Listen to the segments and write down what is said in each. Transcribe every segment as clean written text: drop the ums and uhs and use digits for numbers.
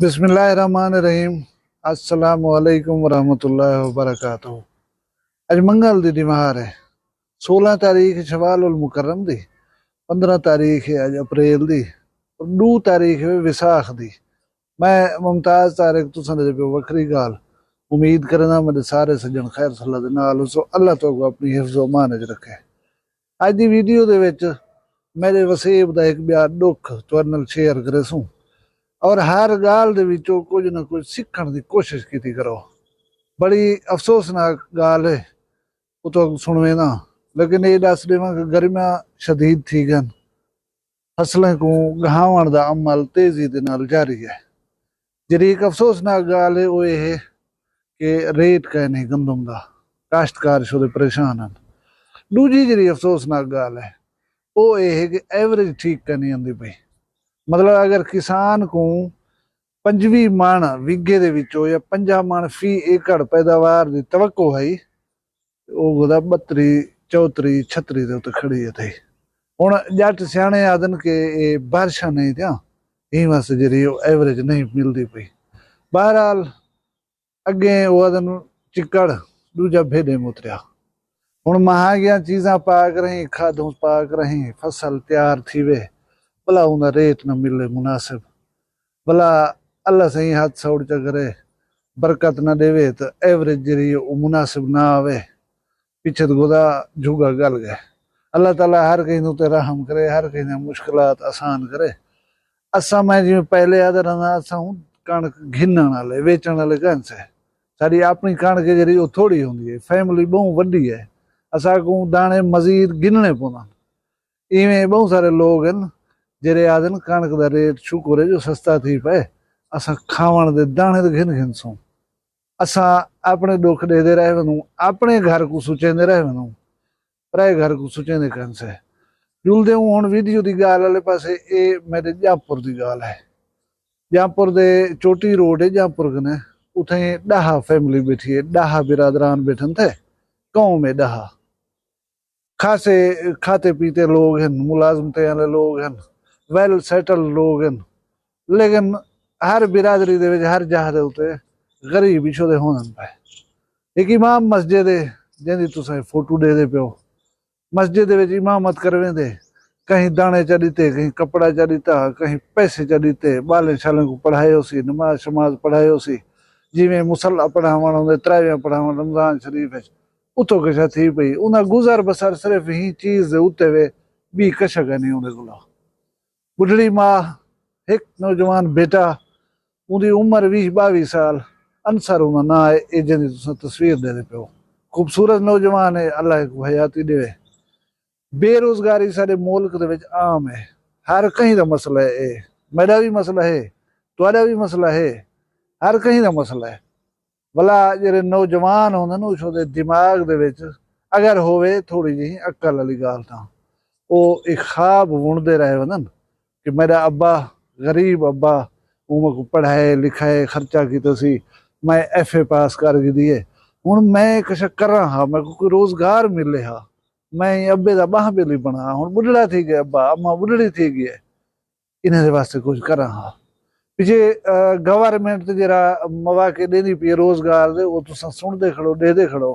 बिस्मिल्लाहिर्रहमानिर्रहीम। अस्सलामु अलैकुम वरहमतुल्लाहि वबरकातुहू। अज मंगल दी दिमार है। 16 तारीख शवाल उल मुकर्रम दी, 15 तारीख है अज अप्रैल दी, और 2 तारीख है विसाख दी। मैं मुमताज तारिक तुसां दे पे वखरी गाल उम्मीद करना मेरे सारे सज्जन खैर सल्ला दे नाल सो अल्लाह तो अपनी हिफ्ज़ो मान च रखे। अज दी वीडियो दे विच मेरे वसीब दा एक ब्याह दुख तुहाडे नाल शेयर करे सूं और हर गाल दे विचों कुछ ना कुछ सीखण दी कोशिश कीती करो। बड़ी अफसोसनाक गाल है, वो तो सुनवे ना, लेकिन ये दस देवां कि गर्मियां शदीद थी गन, फसलें को गहावण दा अमल तेजी दे नाल जारी है। जरी एक अफसोसनाक गाल है वो ये है कि रेट कै नहीं गंदम दा, काश्तकार शुदे परेशान हैं। दूजी जरी अफसोसनाक गाल है वो ये है कि एवरेज ठीक कै नहीं आंदी पई। मतलब अगर किसान को 25 मण विघे दे विचों या 50 मण फी एकड़ पैदावार दी तवक्को है, वो गोदा 32 34 36 दे उत्ते खड़ी है। हुण जट सियाणे आदन के ये बारिशा नहीं थियां, ई वास्ते जरी एवरेज नहीं मिलती पई। बहरहाल अगे वो आदन चिकड़ दूजा भेडे मुतरिया। हुण महंगिया चीज़ां पाक रही, खादों पाक रही, फसल तैयार थी वे, भला उनका रेट न मिले मुनासिब, भला अल्लाह सही हाथ सौड़ च करे, बरकत न देवे तो एवरेज जरी मुनासिब ना आवे, पीछे तो गोदा झुगा गल गए। अल्लाह ताला हर कहीं ते रहम करे, हर कहीं मुश्किलात आसान करे। असा मैं जिवें पहले आदर असा हूँ कणक घिनण वाले वेचण वाले कहन से, सारी अपनी कणक जरी वो थोड़ी होंदी है, फैमिली बहुत वड्डी है, असा को दाने मजीद गिनने पौंदा। इवें बहुत सारे लोग हैं जेरे आदन कणक दा रेट शुक्र है जो सस्ता थी पे, असा खावण दे दाने तो घिन घिन सूं। असा अपने दुख दे रहे वनूं, अपने घर को सुचेंदे रहे वनूं, पराए घर को सुचेंदे कन से जुलदे हूं। हुण वीडियो दी गाल वाले पासे ए मेरे जहाँपुर दी गाल है। जहाँपुर दे चोटी रोड है जहाँपुर कने, उथे 10 फैमिली बैठी है, 10 बिरादरान बैठन थे गाँव में। 10 खासे खाते पीते लोग हैं, मुलाजमते वाले लोग हैं, वेल सेटल लोग हैं, लेकिन हर बिरादरी दे विच हर जहाँ दे उते गरीब ही छोदे होने पे। एक इमाम मस्जिद है जिंदी तुसें फोटो दे दे पियो, मस्जिद दे विच इमामत करवे दे, कहीं दाने चा दीते, कहीं कपड़ा चा दीता, कहीं पैसे चा दीते, बाले शाले को पढ़ायो सी, नमाज शमाज पढ़ायो सी, जिमें मुसल्ला पढ़ावण होंदे, तरावियां पढ़ावण रमजान शरीफ है, उतो कशा थी पई। उन्हें गुजर बसर सिर्फ ही चीज दे उत्ते वे भी कशा नहीं उन्हें कोला। बुढ़ड़ी माँ, एक नौजवान बेटा, उनकी उम्र 20-22 साल, अंसर उन्हें ना है, ए जिंदी तुसां तस्वीर दे दे पियो। खूबसूरत नौजवान है, अल्लाह को हयाती देवे। बेरोजगारी सारे मुल्क दे विच आम है, हर कहीं दा मसला है। मेरा भी मसला है, तुहाडा भी मसला है, हर कहीं दा मसला है। भला जेरे नौजवान होंदे ना उसदे दिमाग दे विच अगर होवे थोड़ी जी अक्ल वाली गाल, तां वो एक ख्वाब बुनदे रहे वनन कि मेरा अब्बा गरीब अब्बा उमें को पढ़ाए लिखाए खर्चा किया सी, मैं FA पास कर दिए, हुण मैं कश करा हा, मैं को कोई रोजगार मिले हा, मैं अब्बे दा बाह बेली बना, हुण बुढ़ड़ा थी गया अब्बा, अम्मा बुढ़ड़ी थी गई, इन्हें वास्ते कुछ करा हा। पिछे गवर्नमेंट जरा मौके देनी पी रोजगार दे, वो तुसां सुनदे खड़ो दे खड़ो।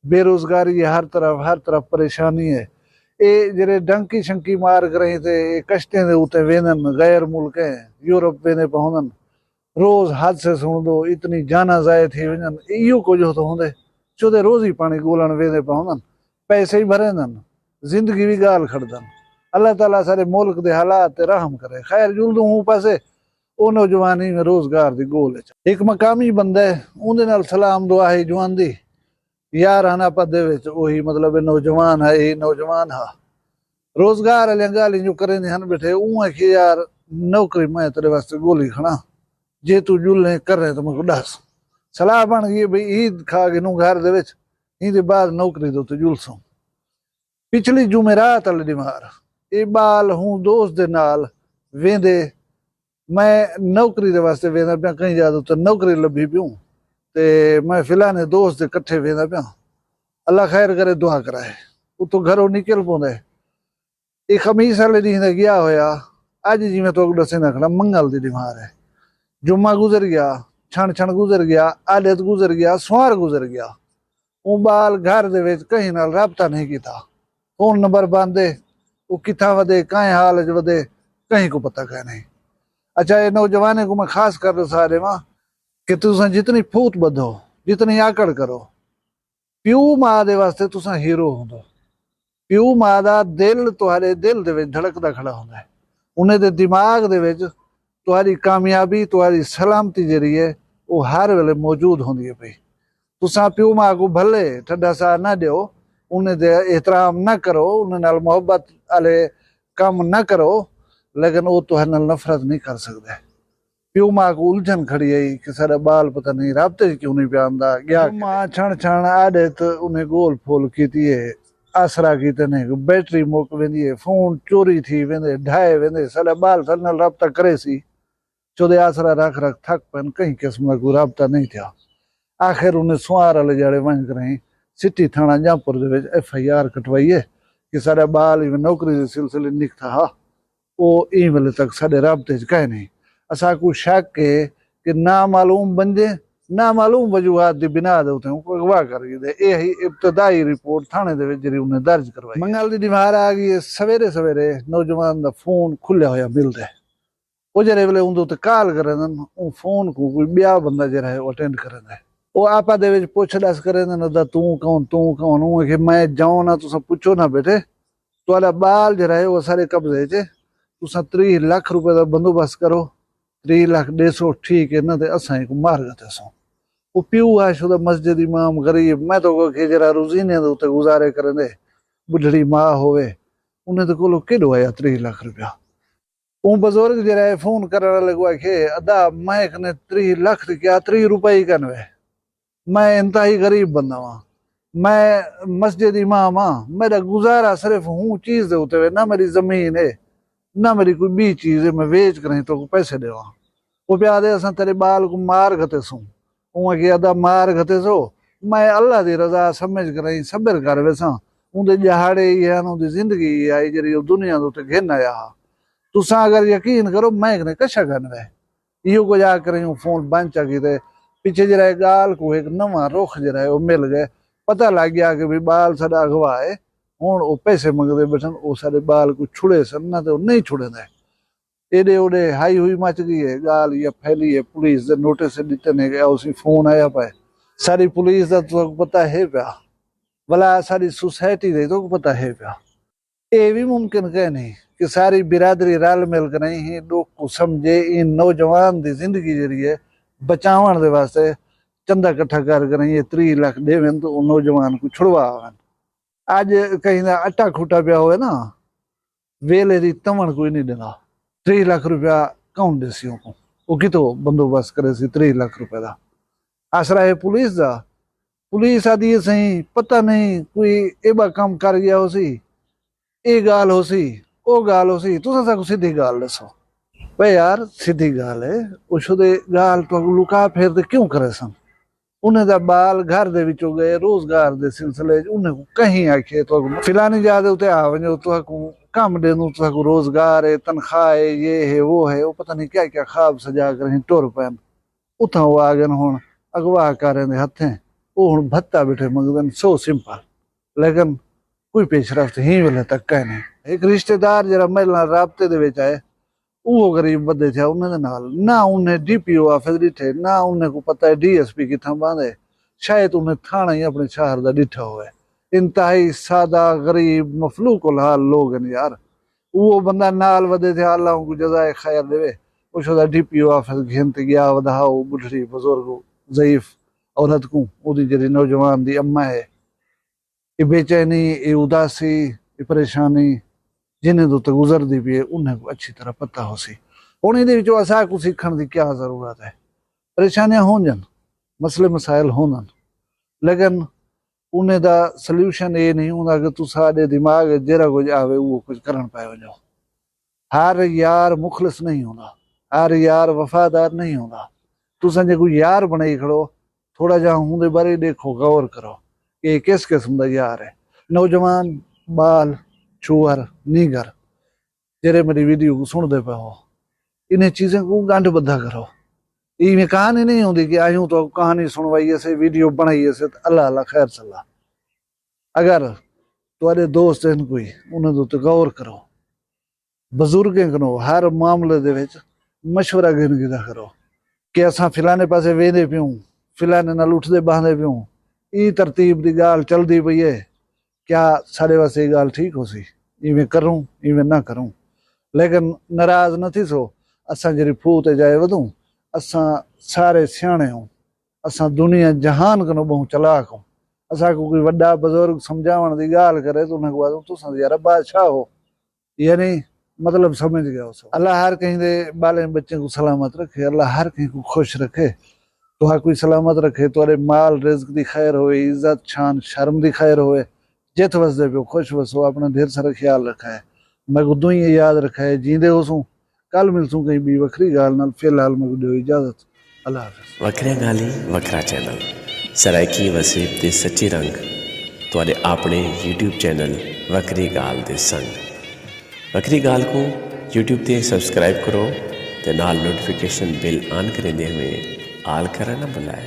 बेरोजगारी हर तरफ परेशानी है। ये जेरे डंकी शंकी मार करे थे कश्तें दे उते वेंदन, गैर मुल्क यूरोप वेंदे पहुंदन, रोज हादसे सुन दो, इतनी जाना जाए थी वञन, इहो कुछ तो होंदे चोदे रोज ही पानी गोलण वेंदे पहुंदन, पैसे ही भरेंदन, जिंदगी भी गाल खड़दन। अल्लाह ताला सारे मुल्क दे हालात ते रहम करे। खैर जुलदू हूं पासे वो नौजवानी में रोजगार दी गोल एक मकामी बंदा है, उहदे नाल सलाम दुआ है जुआन दी यार आना पदे विच वही मतलब नौजवान है, ये नौजवान हा रोजगार वाले गाली जो करें हन बैठे उं कि यार नौकरी मैं तेरे वास्ते गोली खड़ा, जे तू जुल कर रहे तो मैं दस। सलाह बन गई भाई ईद खा के नू घर दे विच ईद बाद नौकरी दो तो जुलसूं। पिछली जुमेरात वाले दिमार ये बाल हूं दोस्त दे नाल वेंदे, मैं नौकरी दे वास्ते वेंदा पिया, कहीं ज्यादा तो नौकरी लभी पियूं ते मैं फिलहाल दोस्त दे कट्ठे वेंदा पिया। अल्लाह खैर करे दुआ कराए। उतो घरों निकल पौंदे एक खमीस वाले दी गया होया, अज जिवें तो दसे ना खड़ा मंगल दी दिमार है। जुम्मा गुजर गया, छण छण गुजर गया, आदत गुजर गया, सुआर गुजर गया। वो बाल घर दे विच कहीं नाल राबता नहीं किया। फोन नंबर बंद है, वो किथा वधे काए हाल च वधे कहीं को पता कह नहीं। अच्छा ये नौजवाने को मैं खास कर सारे मां कि तुसा जितनी फूट बधो, जितनी आकड़ करो, प्यू मां दे वास्ते तुसा हीरो होंदो। प्यू मां दा दिल तुहारे दिल दे विच धड़कदा खड़ा होंदा है। उन्हें दे दिमाग दे विच तुहारी कामयाबी, तुहारी सलामती जरी है वो हर वेले मौजूद होंदी है पई। तुसा प्यू मां को भले ठड्डा सा ना दियो, उन्हें दे एहतराम ना करो, उन्हें नाल मोहब्बत आले काम ना करो, लेकिन वो तुहारे नाल नफरत नहीं कर सकदे। प्यू मां को उलझन खड़ी है कि सारा बाल पता नहीं राबते क्यों नहीं पे आंदा गया। मां छण छण आदत उन्हें गोल फोल कीती है, आसरा कीते ने बैटरी मुक वेंदी है, फोन चोरी थी वेंदे, ढाए वेंदे, सारा बाल सारे नाल राबता करे सी। चौदह आसरा रख रख थक पैन, कहीं किस्म को राबता नहीं था। आखिर उन्हें सुआर वाले जड़े वन करें सिटी थाना जहाँपुर FIR कटवाई है कि सारा बाल नौकरी के सिलसिले निकता हा वो ई वेले तक साढ़े राबते कह नहीं। असा को शक है कि नामालूम बंदे नामालूम वजूहात की बिना दे अगवा कर गए। यही इब्तदाई रिपोर्ट थाने दे विच जरी उन्हें दर्ज करवाई। मंगल की दीवार आ गई है, सवेरे सवेरे नौजवान का फोन खुलिया होया मिलता है। वो जरे वेले उन्दे कॉल करे फोन को कोई ब्या बंदा जरा है अटेंड करे। वो आपा दे विच पुछ दस करे तू कौन कि मैं जाऊं ना, तुसा पुछो ना बेटे, तुहाडा बाल जरा है वो सारे कब्जे च, तुसा 30 लाख रुपए का बंदोबस्त करो, 3 लाख 150 ठीक है ना, असा को मार गते सो। वो प्यू आशुदा मस्जिद इमाम गरीब, मैं तो के जरा रोजीने दे उत्ते गुजारे करे दे, बुढ़ड़ी मां होवे उन्हें तो कोलो केडो आया 3 लाख रुपया। वो बुजुर्ग जरा फोन करने लगवा के अदा मैं कने 3 लाख क्या 3 रुपए ही कनवे, मैं इंतहाई गरीब बंदा वहां, मैं मस्जिद इमाम हाँ, मेरा गुजारा सिर्फ हूँ चीज दे होते हुए, ना मेरी जमीन है ना मेरी कोई भी चीज है मैं वेच कर तो पैसे देवा। वो प्या दे असा तेरे बाल को मार गते सू, उन्हें के अदा मार गते सो, मैं अल्लाह दी रजा समझ कर सबर कर वैसा उनके जहाड़े ही है उनकी जिंदगी आई जरी दुनिया के घिन आया। तुसा अगर यकीन करो मैं ने कशा करना है इो को जाकर फोन बंद चकी थे पीछे जरा गाल को एक नवा रुख जरा है वो मिल गए, पता लग गया कि भी बाल साडा अगवा है हूँ वो पैसे मंगते बैठन, वो सारे बाल को छुड़े सन ना तो नहीं छुड़े दे। एडे ओडे हाई हुई मच गई है, गाल या फैली है, पुलिस नोटिस दिते ने गया, उसी फोन आया पाए सारी पुलिस का तो पता है प्या, भला सारी सोसाइटी का तो पता है प्या। ये भी मुमकिन कह नहीं कि सारी बिरादरी रल मिल कर नहीं लोग को समझे इन नौजवान की जिंदगी जरी है बचावन दे वास्ते चंदा इकट्ठा कर ये 3 लाख देवन तो नौजवान को छुड़वा आवन। आज कहीं ना अट्टा खूटा पिया हो ना वेले दी तमन कोई नहीं देना, 3 लाख रुपया कौन देसी को वो कितो बंदोबस्त करे सी 3 लाख रुपए का। आसरा है पुलिस का, पुलिस आदि सही पता नहीं कोई एबा काम कर गया हो सी, ये गाल हो सी ओ गाल हो सी, तुसा को सीधी गाल दसो भाई यार सीधी गाल है उछुदे गाल तो लुका फेर दे क्यों करे सन। उन्हें दा बाल घर दे विचों गए रोजगार दे सिलसिले उन्हें को कहीं आखे तो फिलानी जादे उते आवने तो को काम देनु तो को रोजगार है तनख्वाह है ये है वो है, वो पता नहीं क्या क्या ख्वाब सजा कर टुर पैन उथा वो आ गए हुन अगवा करें हथे वो हुन भत्ता बैठे मंगदन सो सिंपल, लेकिन कोई पेशरफ्त ही वेले तक कह नहीं। एक रिश्तेदार जरा मेरे नाल राबते दे विच आए, वो गरीब बंदे थे उन्हें नाल ना उन्हें DPO ऑफिस डिठे ना उन्हें को पता है DSP किथा बांधे, शायद उन्हें थाना ही अपने शहर का डिठा हुआ है। इंतहाई सादा गरीब मफलूक हाल लोग हैं यार। वो बंदा नाल वदे थे अल्लाह को जजाए खैर देवे, उसदा DPO ऑफिस घिनते गया वधाओ बुढ़ी बुजुर्ग ज़ईफ औरत को ओदी जरी नौजवान दी अम्मा है, ये बेचैनी ये उदासी ये परेशानी जिन्हें तो गुजरती भी है उन्हें को अच्छी तरह पता हो सी। हूँ ये असा को सीखने की क्या जरूरत है, परेशानियां हो जन मसले मसाइल हो लेकिन उन्हें दा सल्यूशन ये नहीं होता कि तू साडे दिमाग जरा कुछ आवे वो कुछ करन पाए वजो। हर यार मुखलिस नहीं होता, हर यार वफादार नहीं होता। तुसा जो कोई यार बनाई खड़ो थोड़ा जा उनके बारे देखो गौर करो कि किस किस्म का यार है। नौजवान बाल चूहर नीगर जेरे मेरी वीडियो को सुन दे पे हो इन्हें चीजें को गांठ बद्धा करो, इवें कहानी नहीं होती कि आयूं तो कहानी सुनवाइए से वीडियो बनाइए से अल्लाह अल्लाह खैर सलाह। अगर तुहाडे दोस्त हैं कोई उन्हें तो गौर करो, बजुर्गें करो हर मामले दे विच मशवरा गिनगिदा करो कि असां फिलाने पासे वेंदे पियूं, फिलाने नाल उठदे बहदे पियूं, ई तरतीब दी गाल चलदी पई है, क्या साढ़े वास्ते ये गाल ठीक हो सी, इवें करूं इवें ना करूं। लेकिन नाराज न थी सो, असां जरी फूह ते जाए वधूं, असां सारे सियाणे हूं, असां दुनिया जहान कनो बहु चलाक हूं। असांखे कोई वड्डा बुजुर्ग समझावण दी गाल करे तो उन्हें को तुसां यार बादशाह हो, यानी मतलब समझ गया उस। अल्लाह हर कहीं दे बाले बच्चे को सलामत रखे, अल्लाह हर कहीं को खुश रखे, तुहा कोई सलामत रखे, तुहारे माल रिज्क दी खैर होए, इज्जत शान शर्म दी खैर होए, जित वसदे पियो खुश वसो, अपना ढेर सारा ख्याल रखा है। मैं को दुई याद रखा है, जींदे होसूं कल मिलसूं कहीं भी वखरी गाल नाल। फिलहाल मैं को दियो इजाजत, अल्लाह हाफिज़। वखरिया गाली वखरा चैनल सराइकी वसीब दे सच्चे रंग तुहाडे अपने YouTube चैनल वखरी गाल दे संग। वखरी गाल को YouTube ते सब्सक्राइब करो ते नाल नोटिफिकेशन बिल ऑन करेंदे हुए आल करना ना भुलाए।